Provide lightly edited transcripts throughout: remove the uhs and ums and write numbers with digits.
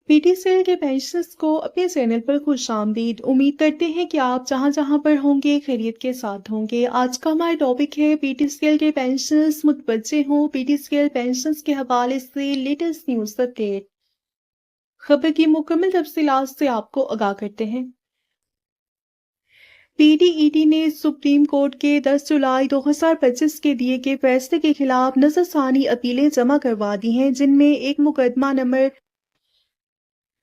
پی T C L کے pensioners کو اپنے چینل پر خوش آمدید۔ امید کرتے ہیں کہ آپ جہاں جہاں پر ہوں گے خیریت کے ساتھ ہوں گے۔ آج کا ہمارا ٹاپک ہے پی ٹی سی ایل کے پینشنرز متوجہ ہوں۔ P T C L pensioners کے حوالے سے لیٹسٹ نیوز اپڈیٹ۔ خبر کی مکمل تفصیلات سے آپ کو آگاہ کرتے ہیں۔ پی ڈی ای ٹی نے سپریم کورٹ کے 10 جولائی 2025 کے دیے گئے فیصلے کے خلاف نظر ثانی اپیلیں جمع کروا دی ہیں،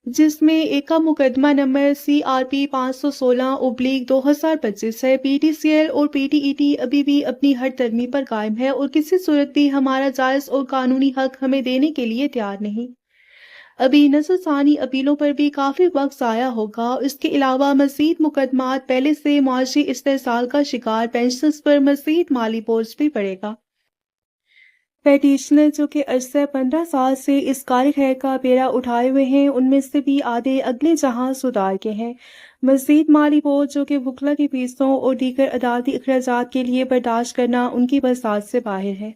جس میں ایک کا مقدمہ نمبر CRP 516/2025 ہے۔ پی ٹی سی ایل اور پی ٹی ای ٹی ابھی بھی اپنی ہر ترمی پر قائم ہے اور کسی صورت بھی ہمارا جائز اور قانونی حق ہمیں دینے کے لیے تیار نہیں۔ ابھی نظر ثانی اپیلوں پر بھی کافی وقت ضائع ہوگا۔ اس کے علاوہ مزید مقدمات پہلے سے معاشی استحصال کا شکار پینشنرز پر مزید مالی بوجھ بھی پڑے گا۔ پیٹیشنر جو کہ عرصہ 15 سال سے اس کار خیر کا بیڑا اٹھائے ہوئے ہیں، ان میں سے بھی آدھے اگلے جہاں سدھار کے ہیں۔ مزید مالی بوجھ جو کہ وکلا کی فیسوں اور دیگر عدالتی اخراجات کے لیے برداشت کرنا ان کی بساط سے باہر ہے۔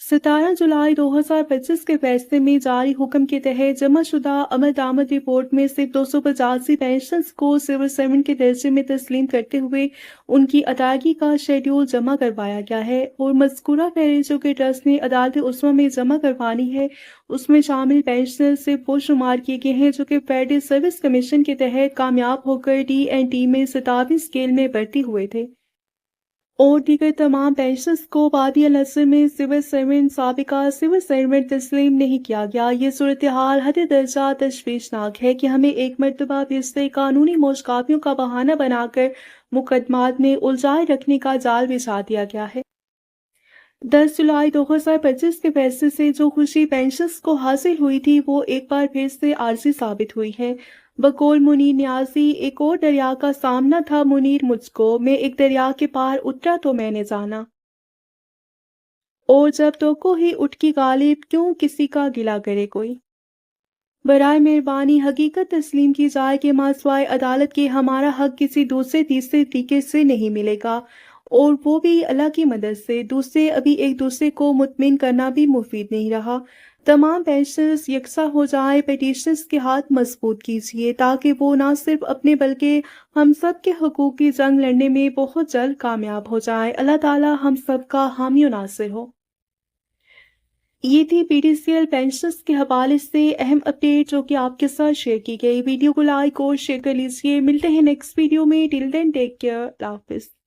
17 جولائی 2025 کے فیصلے میں جاری حکم کے تحت جمع شدہ عمل درآمد رپورٹ میں صرف 285 پینشنرز کو سول سرونٹ کے درجے میں تسلیم کرتے ہوئے ان کی ادائیگی کا شیڈول جمع کروایا گیا ہے، اور مذکورہ فہرست جو کہ ٹرسٹ نے عدالت عظمیٰ میں جمع کروانی ہے، اس میں شامل پینشنر صرف وہ شمار کیے گئے ہیں جو کہ فیڈرل سروس کمیشن کے تحت کامیاب ہو کر DNT میں 27 اسکیل میں بھرتی ہوئے تھے، اور دیگر تمام پینشنرز کو وادی النصر میں سول سرونٹ سابقہ سول سرونٹ تسلیم نہیں کیا گیا۔ یہ صورتحال حد درجہ تشویشناک ہے کہ ہمیں ایک مرتبہ پھر سے قانونی موشقافیوں کا بہانہ بنا کر مقدمات میں الجھائے رکھنے کا جال بچھا دیا گیا ہے۔ 10 جولائی 2025 کے فیصلے سے جو خوشی پینشنرز کو حاصل ہوئی تھی وہ ایک بار پھر سے عارضی ثابت ہوئی ہے۔ بقول منیر نیازی، ایک اور دریا کا سامنا تھا منیر مجھ کو، میں ایک دریا کے پار اترا تو میں نے جانا، اور جب تو کو ہی اٹھ کی غالب، کیوں کسی کا گلہ کرے کوئی۔ برائے مہربانی حقیقت تسلیم کی جائے کہ ماسوائے عدالت کے ہمارا حق کسی دوسرے تیسرے طریقے سے نہیں ملے گا، اور وہ بھی اللہ کی مدد سے۔ دوسرے ابھی ایک دوسرے کو مطمئن کرنا بھی مفید نہیں رہا۔ تمام پینشنرز یکساں ہو جائیں۔ پیٹیشنرز کے ہاتھ مضبوط کیجیے تاکہ وہ نہ صرف اپنے بلکہ ہم سب کے حقوق کی جنگ لڑنے میں بہت جلد کامیاب ہو جائیں۔ اللہ تعالی ہم سب کا حامی و ناصر ہو۔ یہ تھی P T C L pensioners کے حوالے سے اہم اپڈیٹ جو کہ آپ کے ساتھ شیئر کی گئی۔ ویڈیو کو لائک اور شیئر کر لیجیے۔ ملتے ہیں نیکسٹ ویڈیو میں۔ ٹل دین ٹیک کیئر۔ اللہ حافظ۔